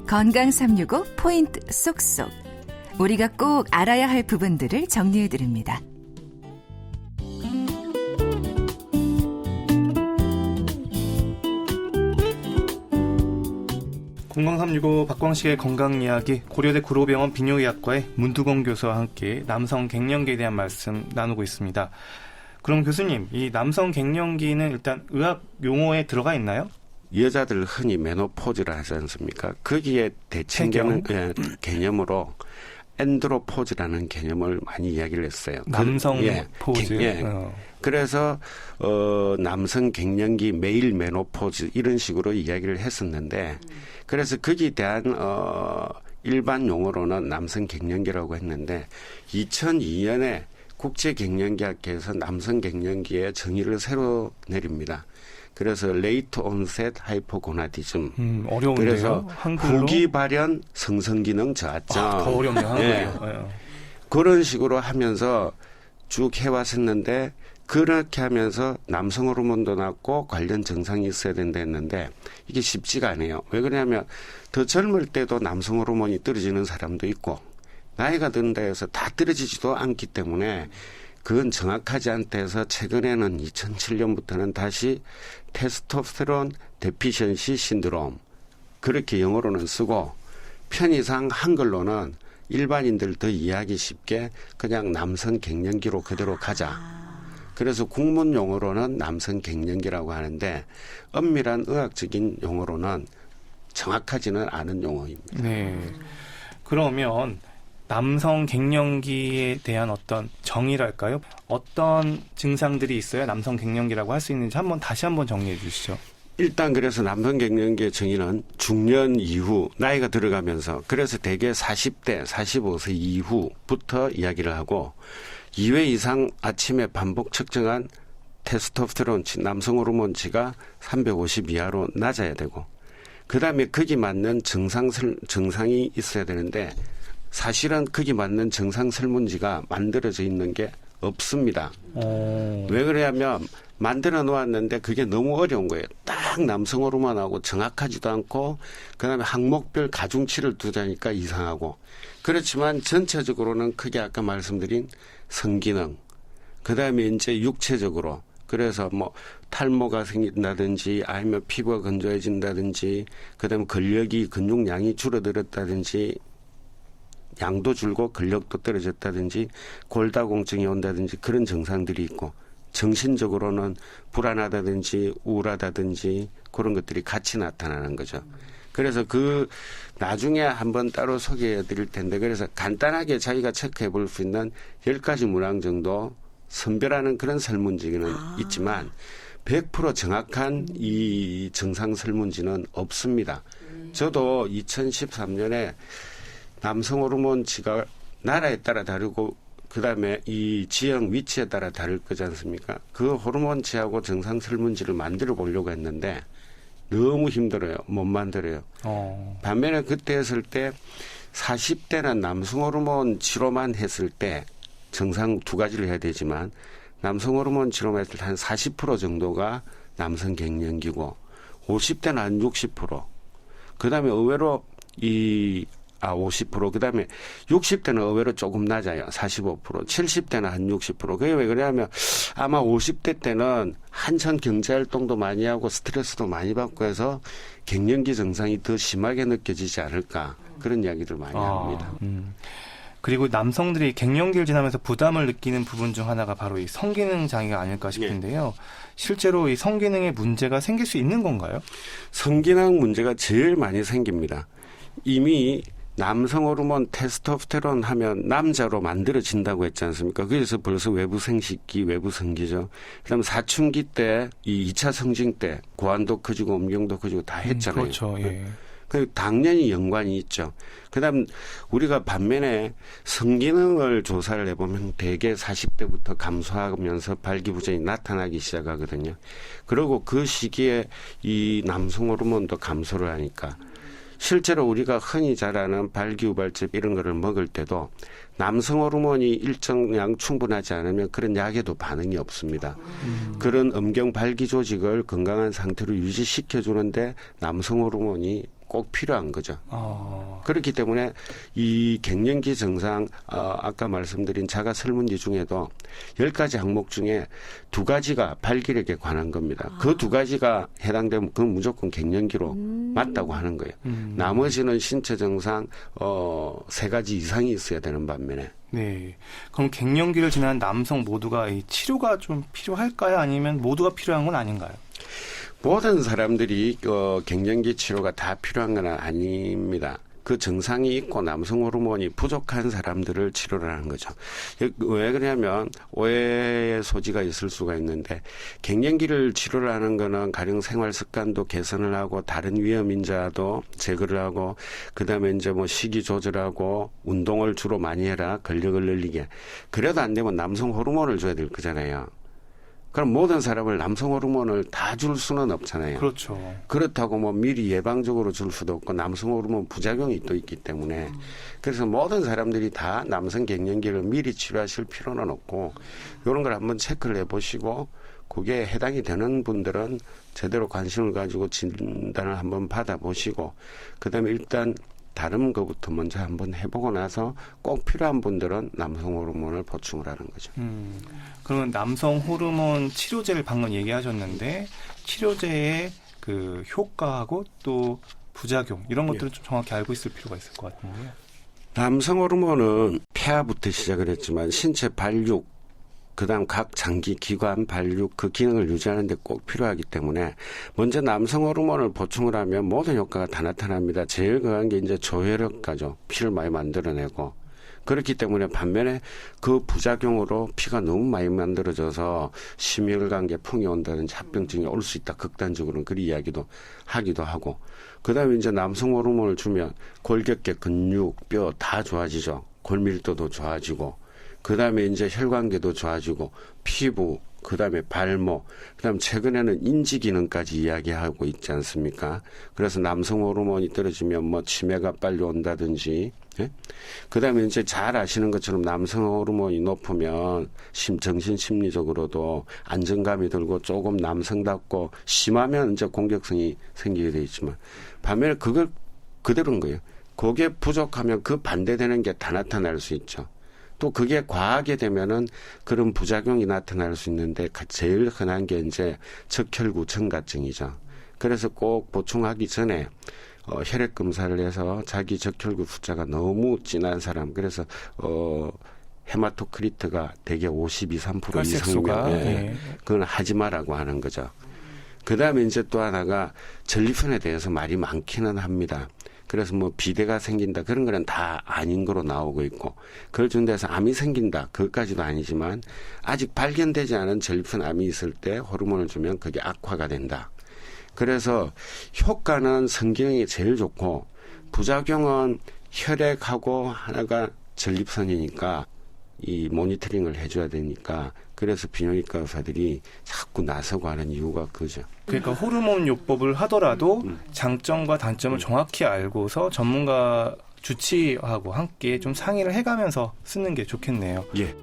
건강 365 포인트 쏙쏙. 우리가 꼭 알아야 할 부분들을 정리해드립니다. 건강365 박광식의 건강이야기, 고려대 구로병원 비뇨의학과의 문두공 교수와 함께 남성 갱년기에 대한 말씀 나누고 있습니다. 그럼 교수님, 이 남성 갱년기는 일단 의학 용어에 들어가 있나요? 여자들 흔히 메노포즈라 하지 않습니까? 거기에 대칭되는 개념으로 엔드로포즈라는 개념을 많이 이야기를 했어요. 남성 포즈. 그래서 남성 갱년기, 메일 메노포즈 이런 식으로 이야기를 했었는데, 그래서 거기에 대한 일반 용어로는 남성 갱년기라고 했는데, 2002년에 국제갱년기학회에서 남성 갱년기의 정의를 새로 내립니다. 그래서 레이트 온셋 하이포고나디즘. 어려운데요. 그래서 한글로? 후기 발현 성성기능 저하증. 더 어렵네요. 한글이요. 그런 식으로 하면서 쭉 해왔었는데, 그렇게 하면서 남성 호르몬도 낮고 관련 증상이 있어야 된다 했는데 이게 쉽지가 않아요. 왜 그러냐면 더 젊을 때도 남성 호르몬이 떨어지는 사람도 있고 나이가 든다 해서 다 떨어지지도 않기 때문에 그건 정확하지 않다 해서 최근에는 2007년부터는 다시 테스토스테론 데피션시 신드롬 그렇게 영어로는 쓰고 편의상 한글로는 일반인들 더 이해하기 쉽게 그냥 남성 갱년기로 그대로 가자. 그래서 국문 용어로는 남성 갱년기라고 하는데 엄밀한 의학적인 용어로는 정확하지는 않은 용어입니다. 네. 그러면 남성 갱년기에 대한 어떤 정의랄까요? 어떤 증상들이 있어야 남성 갱년기라고 할 수 있는지 다시 한번 정리해 주시죠. 일단 그래서 남성 갱년기의 정의는 중년 이후 나이가 들어가면서 그래서 대개 40대, 45세 이후부터 이야기를 하고 2회 이상 아침에 반복 측정한 테스토스테론치, 남성 호르몬치가 350 이하로 낮아야 되고 그다음에 거기 맞는 증상이 있어야 되는데 사실은 거기 맞는 증상 설문지가 만들어져 있는 게 없습니다. 왜 그러냐면 만들어 놓았는데 그게 너무 어려운 거예요. 딱 남성 호르몬하고 정확하지도 않고 그다음에 항목별 가중치를 두자니까 이상하고 그렇지만 전체적으로는 크게 아까 말씀드린 성기능 그다음에 이제 육체적으로 그래서 뭐 탈모가 생긴다든지 아니면 피부가 건조해진다든지 그다음에 근력이 근육량이 줄어들었다든지 양도 줄고 근력도 떨어졌다든지 골다공증이 온다든지 그런 증상들이 있고 정신적으로는 불안하다든지 우울하다든지 그런 것들이 같이 나타나는 거죠. 그래서 그 나중에 한번 따로 소개해 드릴 텐데 그래서 간단하게 자기가 체크해 볼 수 있는 10가지 문항 정도 선별하는 그런 설문지는 있지만 100% 정확한 이 증상 설문지는 없습니다. 저도 2013년에 남성 호르몬치가 나라에 따라 다르고 그다음에 이 지형 위치에 따라 다를 거지 않습니까? 그 호르몬치하고 증상 설문지를 만들어 보려고 했는데 너무 힘들어요. 못 만들어요. 반면에 그때 했을 때 40대는 남성 호르몬 치료만 했을 때 증상 두 가지를 해야 되지만 남성 호르몬 치료만 했을 때 한 40% 정도가 남성 갱년기고 50대는 한 60%. 그다음에 의외로 50%. 그 다음에 60대는 의외로 조금 낮아요. 45%. 70대는 한 60%. 그게 왜 그러냐면 아마 50대 때는 한창 경제활동도 많이 하고 스트레스도 많이 받고 해서 갱년기 증상이 더 심하게 느껴지지 않을까. 그런 이야기들 많이 합니다. 그리고 남성들이 갱년기를 지나면서 부담을 느끼는 부분 중 하나가 바로 이 성기능 장애가 아닐까 싶은데요. 실제로 이 성기능에 문제가 생길 수 있는 건가요? 성기능 문제가 제일 많이 생깁니다. 이미 남성 호르몬 테스토스테론 하면 남자로 만들어진다고 했지 않습니까? 그래서 벌써 외부 생식기, 외부 성기죠. 그다음에 사춘기 때, 이 2차 성징 때 고환도 커지고 음경도 커지고 다 했잖아요. 그렇죠. 예. 그 당연히 연관이 있죠. 그다음 우리가 반면에 성기능을 조사를 해보면 대개 40대부터 감소하면서 발기부전이 나타나기 시작하거든요. 그리고 그 시기에 이 남성 호르몬도 감소를 하니까 실제로 우리가 흔히 잘 아는 발기우발제 이런 거를 먹을 때도 남성 호르몬이 일정량 충분하지 않으면 그런 약에도 반응이 없습니다. 그런 음경 발기 조직을 건강한 상태로 유지시켜 주는데 남성 호르몬이 꼭 필요한 거죠. 그렇기 때문에 이 갱년기 증상 아까 말씀드린 자가 설문지 중에도 10가지 항목 중에 2가지가 발기력에 관한 겁니다. 그 2가지가 해당되면 그건 무조건 갱년기로 맞다고 하는 거예요. 나머지는 신체 증상 3가지 이상이 있어야 되는 반면에. 네. 그럼 갱년기를 지난 남성 모두가 이 치료가 좀 필요할까요? 아니면 모두가 필요한 건 아닌가요? 모든 사람들이 갱년기 치료가 다 필요한 건 아닙니다. 그 증상이 있고 남성 호르몬이 부족한 사람들을 치료를 하는 거죠. 왜 그러냐면 오해의 소지가 있을 수가 있는데 갱년기를 치료를 하는 거는 가령 생활 습관도 개선을 하고 다른 위험 인자도 제거를 하고 그다음에 이제 뭐 식이 조절하고 운동을 주로 많이 해라 근력을 늘리게. 그래도 안 되면 남성 호르몬을 줘야 될 거잖아요. 그럼 모든 사람을 남성 호르몬을 다 줄 수는 없잖아요. 그렇죠. 그렇다고 뭐 미리 예방적으로 줄 수도 없고 남성 호르몬 부작용이 또 있기 때문에 그래서 모든 사람들이 다 남성 갱년기를 미리 치료하실 필요는 없고 이런 걸 한번 체크를 해보시고 그게 해당이 되는 분들은 제대로 관심을 가지고 진단을 한번 받아보시고 그다음에 일단 다른 것부터 먼저 한번 해보고 나서 꼭 필요한 분들은 남성 호르몬을 보충을 하는 거죠. 그러면 남성 호르몬 치료제를 방금 얘기하셨는데 치료제의 그 효과하고 또 부작용 이런 것들을 좀 정확히 알고 있을 필요가 있을 것 같은데요. 남성 호르몬은 폐하부터 시작을 했지만 신체 발육 그다음 각 장기 기관 발육 그 기능을 유지하는 데 꼭 필요하기 때문에 먼저 남성 호르몬을 보충을 하면 모든 효과가 다 나타납니다. 제일 강한 게 이제 조혈효과죠. 피를 많이 만들어내고 그렇기 때문에 반면에 그 부작용으로 피가 너무 많이 만들어져서 심혈관계 풍이 온다든지 합병증이 올 수 있다. 극단적으로는 그런 이야기도 하기도 하고 그다음에 이제 남성 호르몬을 주면 골격계 근육 뼈 다 좋아지죠. 골밀도도 좋아지고 그다음에 이제 혈관계도 좋아지고 피부 그다음에 발목 그다음 최근에는 인지 기능까지 이야기하고 있지 않습니까? 그래서 남성 호르몬이 떨어지면 뭐 치매가 빨리 온다든지 예? 그다음에 이제 잘 아시는 것처럼 남성 호르몬이 높으면 정신 심리적으로도 안정감이 들고 조금 남성답고 심하면 이제 공격성이 생기게 돼 있지만 반면에 그걸 그대로인 거예요. 그게 부족하면 그 반대되는 게 다 나타날 수 있죠. 또 그게 과하게 되면은 그런 부작용이 나타날 수 있는데 제일 흔한 게 이제 적혈구 증가증이죠. 그래서 꼭 보충하기 전에 혈액 검사를 해서 자기 적혈구 숫자가 너무 진한 사람 그래서 헤마토크리트가 대개 52, 3% 이상이면 네. 그건 하지 마라고 하는 거죠. 그다음에 이제 또 하나가 전립선에 대해서 말이 많기는 합니다. 그래서 뭐 비대가 생긴다 그런 거는 다 아닌 거로 나오고 있고 그걸 준다해서 암이 생긴다 그것까지도 아니지만 아직 발견되지 않은 전립선 암이 있을 때 호르몬을 주면 그게 악화가 된다. 그래서 효과는 성경이 제일 좋고 부작용은 혈액하고 하나가 전립선이니까 이 모니터링을 해줘야 되니까 그래서 비뇨기과 의사들이 자꾸 나서고 하는 이유가 그죠. 그러니까 호르몬 요법을 하더라도 장점과 단점을 정확히 알고서 전문가 주치하고 함께 좀 상의를 해가면서 쓰는 게 좋겠네요. 예.